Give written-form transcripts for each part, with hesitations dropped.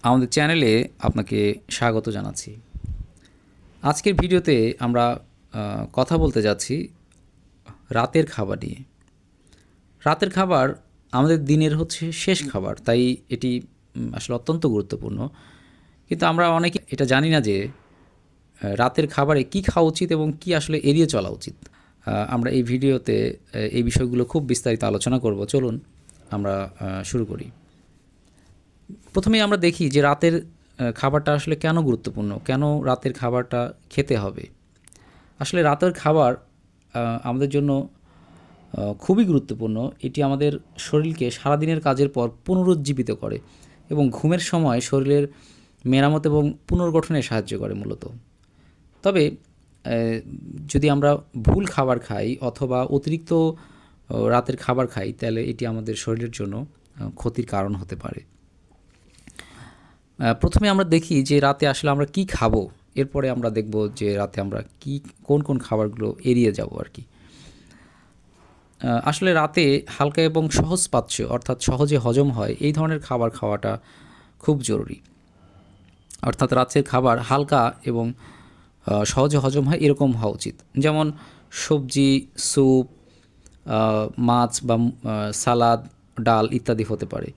আমাদের চ্যানেলে আপনাকে স্বাগত জানাচ্ছি। আজকের ভিডিওতে আমরা কথা বলতে যাচ্ছি রাতের খাবার নিয়ে। রাতের খাবার আমাদের দিনের হচ্ছে শেষ খাবার, তাই এটি আসলে অত্যন্ত গুরুত্বপূর্ণ। কিন্তু আমরা অনেকে এটা জানি না যে রাতের খাবারে কি খাওয়া উচিত এবং কি আসলে এড়িয়ে চলা উচিত। আমরা এই ভিডিওতে এই বিষয়গুলো খুব বিস্তারিত আলোচনা করব। চলুন আমরা শুরু করি। প্রথমেই আমরা দেখি যে রাতের খাবারটা আসলে কেন গুরুত্বপূর্ণ, কেন রাতের খাবারটা খেতে হবে। আসলে রাতের খাবার আমাদের জন্য খুবই গুরুত্বপূর্ণ। এটি আমাদের শরীরকে সারাদিনের কাজের পর পুনরুজ্জীবিত করে এবং ঘুমের সময় শরীরের মেরামত এবং পুনর্গঠনে সাহায্য করে মূলত। তবে যদি আমরা ভুল খাবার খাই অথবা অতিরিক্ত রাতের খাবার খাই, তাহলে এটি আমাদের শরীরের জন্য ক্ষতির কারণ হতে পারে। প্রথমে আমরা দেখি যে রাতে আসলে আমরা কি খাবো, এরপরে আমরা দেখব যে রাতে আমরা কোন কোন খাবারগুলো এড়িয়ে যাব আর কি। আসলে রাতে হালকা এবং সহজপাচ্য অর্থাৎ সহজে হজম হয় এই ধরনের খাবার খাওয়াটা খুব জরুরি। অর্থাৎ রাতের খাবার হালকা এবং সহজে হজম হয় এরকম হওয়া উচিত। যেমন সবজি, স্যুপ, মাছ বা সালাদ, ডাল ইত্যাদি হতে পারে।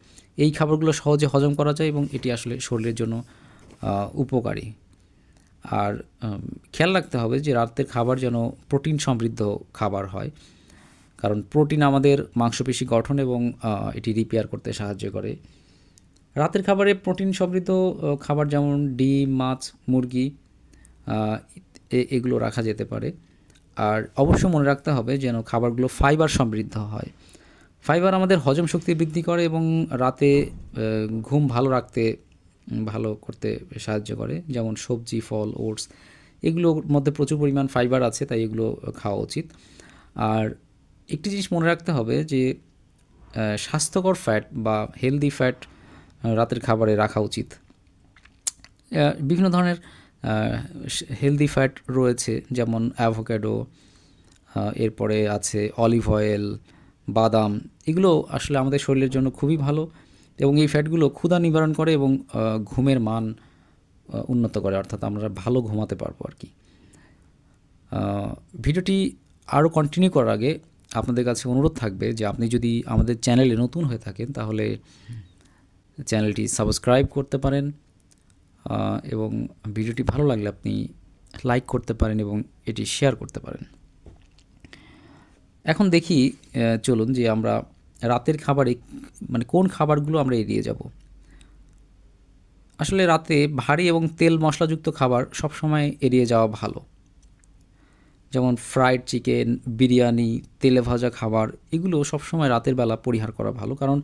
এই খাবারগুলো সহজে হজম করা যায় এবং এটি আসলে শরীরের জন্য উপকারী। আর খেয়াল রাখতে হবে যে রাতের খাবার যেন প্রোটিন সমৃদ্ধ খাবার হয়, কারণ প্রোটিন আমাদের মাংসপেশি গঠন এবং এটি রিপেয়ার করতে সাহায্য করে। রাতের খাবারে প্রোটিন সমৃদ্ধ খাবার যেমন ডিম, মাছ, মুরগি এগুলো রাখা যেতে পারে। আর অবশ্য মনে রাখতে হবে যেন খাবারগুলো ফাইবার সমৃদ্ধ হয়। ফাইবার আমাদের হজম শক্তি বৃদ্ধি করে এবং রাতে ঘুম ভালো করতে সাহায্য করে। যেমন সবজি, ফল, ওটস এগুলোর মধ্যে প্রচুর পরিমাণ ফাইবার আছে, তাই এগুলো খাওয়া উচিত। আর একটি জিনিস মনে রাখতে হবে যে স্বাস্থ্যকর ফ্যাট বা হেলদি ফ্যাট রাতের খাবারে রাখা উচিত। বিভিন্ন ধরনের হেলদি ফ্যাট রয়েছে, যেমন অ্যাভোক্যাডো, এরপরে আছে অলিভ অয়েল, বাদাম। এগুলো আসলে আমাদের শরীরের জন্য খুবই ভালো এবং এই ফ্যাটগুলো ক্ষুধা নিবারণ করে এবং ঘুমের মান উন্নত করে, অর্থাৎ আমরা ভালো ঘুমাতে পারবো আর কি। ভিডিওটি আরও কন্টিনিউ করার আগে আপনাদের কাছে অনুরোধ থাকবে যে আপনি যদি আমাদের চ্যানেলে নতুন হয়ে থাকেন তাহলে চ্যানেলটি সাবস্ক্রাইব করতে পারেন এবং ভিডিওটি ভালো লাগলে আপনি লাইক করতে পারেন এবং এটি শেয়ার করতে পারেন। এখন দেখি, চলুন যে আমরা রাতের খাবারে মানে কোন খাবারগুলো আমরা এড়িয়ে যাব। আসলে রাতে ভারী এবং তেল মশলাযুক্ত খাবার সবসময় এড়িয়ে যাওয়া ভালো। যেমন ফ্রাইড চিকেন, বিরিয়ানি, তেলে ভাজা খাবার এগুলো সবসময় রাতের বেলা পরিহার করা ভালো, কারণ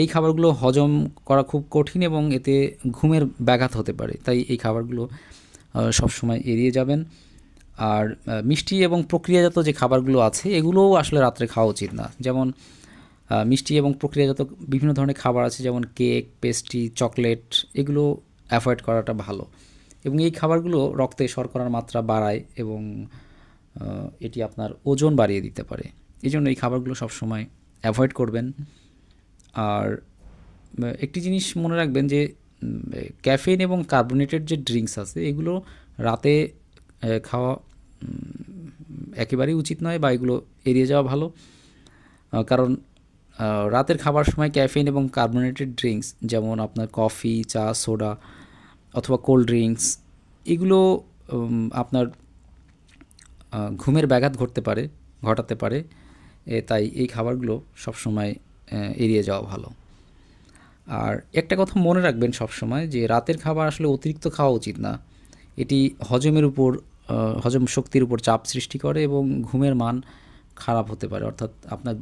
এই খাবারগুলো হজম করা খুব কঠিন এবং এতে ঘুমের ব্যাঘাত হতে পারে। তাই এই খাবারগুলো সবসময় এড়িয়ে যাবেন। আর মিষ্টি এবং প্রক্রিয়াজাত যে খাবারগুলো আছে এগুলোও আসলে রাত্রে খাওয়া উচিত না। যেমন মিষ্টি এবং প্রক্রিয়াজাত বিভিন্ন ধরনের খাবার আছে, যেমন কেক, পেস্ট্রি, চকলেট, এগুলো অ্যাভয়েড করাটা ভালো। এবং এই খাবারগুলো রক্তে শর্করার মাত্রা বাড়ায় এবং এটি আপনার ওজন বাড়িয়ে দিতে পারে। এই জন্য এই খাবারগুলো সবসময় অ্যাভয়েড করবেন। আর একটি জিনিস মনে রাখবেন যে ক্যাফেইন এবং কার্বোনেটেড যে ড্রিঙ্কস আছে এগুলো রাতে খাওয়া একেবারেই উচিত নয় বা এগুলো এড়িয়ে যাওয়া ভালো, কারণ রাতের খাবার সময় ক্যাফেইন এবং কার্বোনেটেড ড্রিঙ্কস যেমন আপনার কফি, চা, সোডা অথবা কোল্ড ড্রিঙ্কস এগুলো আপনার ঘুমের ব্যাঘাত ঘটাতে পারে। তাই এই খাবারগুলো সবসময় এড়িয়ে যাওয়া ভালো। আর একটা কথা মনে রাখবেন সবসময় যে রাতের খাবার আসলে অতিরিক্ত খাওয়া উচিত না। এটি হজম শক্তির উপর চাপ সৃষ্টি করে এবং ঘুমের মান খারাপ হতে পারে, অর্থাৎ আপনার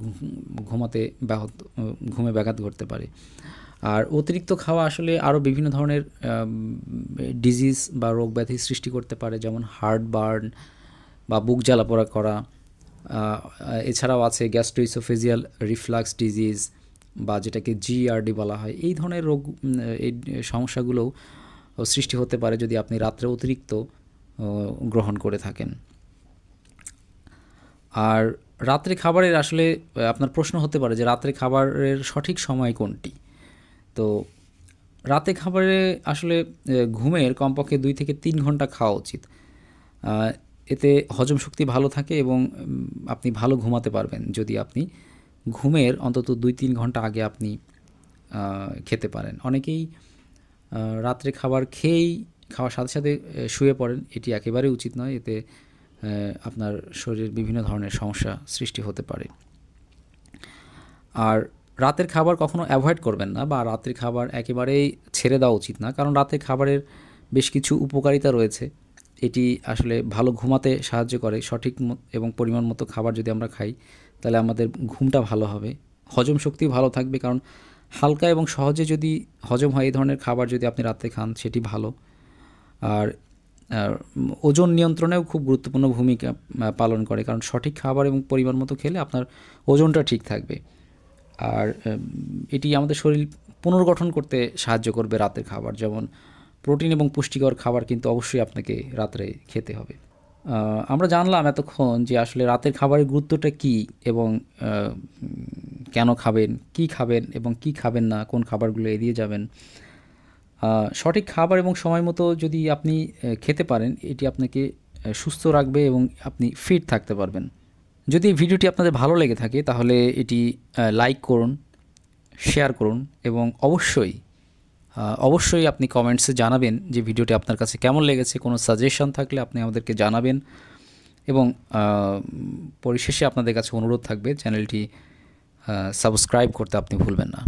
ঘুমে ব্যাঘাত ঘটতে পারে। আর অতিরিক্ত খাওয়া আসলে আরও বিভিন্ন ধরনের ডিজিজ বা রোগ ব্যাধি সৃষ্টি করতে পারে, যেমন হার্ট বার্ন বা বুক জ্বালাপোড়া করা। এছাড়াও আছে গ্যাস্ট্রোইসোফেজিয়াল রিফ্লাক্স ডিজিজ বা যেটাকে জিআরডি বলা হয়। এই ধরনের এই সমস্যাগুলোও সৃষ্টি হতে পারে যদি আপনি রাত্রে অতিরিক্ত গ্রহণ করে থাকেন। আর রাত্রে খাবারের আসলে আপনার প্রশ্ন হতে পারে যে রাত্রে খাবারের সঠিক সময় কোনটি। তো রাতে খাবারে আসলে ঘুমের কমপক্ষে 2 থেকে 3 ঘন্টা খাওয়া উচিত। এতে হজম শক্তি ভালো থাকে এবং আপনি ভালো ঘুমাতে পারবেন যদি আপনি ঘুমের অন্তত 2-3 ঘন্টা আগে আপনি খেতে পারেন। অনেকেই রাত্রে খাবার খেয়েই খাওয়ার সাথে সাথে শুয়ে পড়েন। এটি একেবারেই উচিত নয়। এতে আপনার শরীরের বিভিন্ন ধরনের সমস্যা সৃষ্টি হতে পারে। আর রাতের খাবার কখনো অ্যাভয়েড করবেন না বা রাতের খাবার একেবারেই ছেড়ে দেওয়া উচিত না, কারণ রাতের খাবারের বেশ কিছু উপকারিতা রয়েছে। এটি আসলে ভালো ঘুমাতে সাহায্য করে। সঠিক এবং পরিমাণ মতো খাবার যদি আমরা খাই তাহলে আমাদের ঘুমটা ভালো হবে, হজম শক্তিও ভালো থাকবে, কারণ হালকা এবং সহজে যদি হজম হয় এই ধরনের খাবার যদি আপনি রাতে খান সেটি ভালো। আর ওজন নিয়ন্ত্রণেও খুব গুরুত্বপূর্ণ ভূমিকা পালন করে, কারণ সঠিক খাবার এবং পরিমাণ মতো খেলে আপনার ওজনটা ঠিক থাকবে। আর এটি আমাদের শরীর পুনর্গঠন করতে সাহায্য করবে রাতের খাবার। যেমন প্রোটিন এবং পুষ্টিকর খাবার কিন্তু অবশ্যই আপনাকে রাত্রে খেতে হবে। আমরা জানলাম এতক্ষণ যে আসলে রাতের খাবারের গুরুত্বটা কী এবং কেন খাবেন, কি খাবেন এবং কি খাবেন না, কোন খাবারগুলো এড়িয়ে যাবেন। সঠিক খাবার এবং সময় মতো যদি আপনি খেতে পারেন এটি আপনাকে সুস্থ রাখবে এবং আপনি ফিট থাকতে পারবেন। যদি এই ভিডিওটি আপনাদের ভালো লেগে থাকে তাহলে এটি লাইক করুন, শেয়ার করুন এবং অবশ্যই আপনি কমেন্টসে জানাবেন যে ভিডিওটি আপনার কাছে কেমন লেগেছে। কোনো সাজেশন থাকলে আপনি আমাদেরকে জানাবেন এবং পরিশেষে আপনাদের কাছে অনুরোধ থাকবে চ্যানেলটি সাবস্ক্রাইব করতে আপনি ভুলবেন না।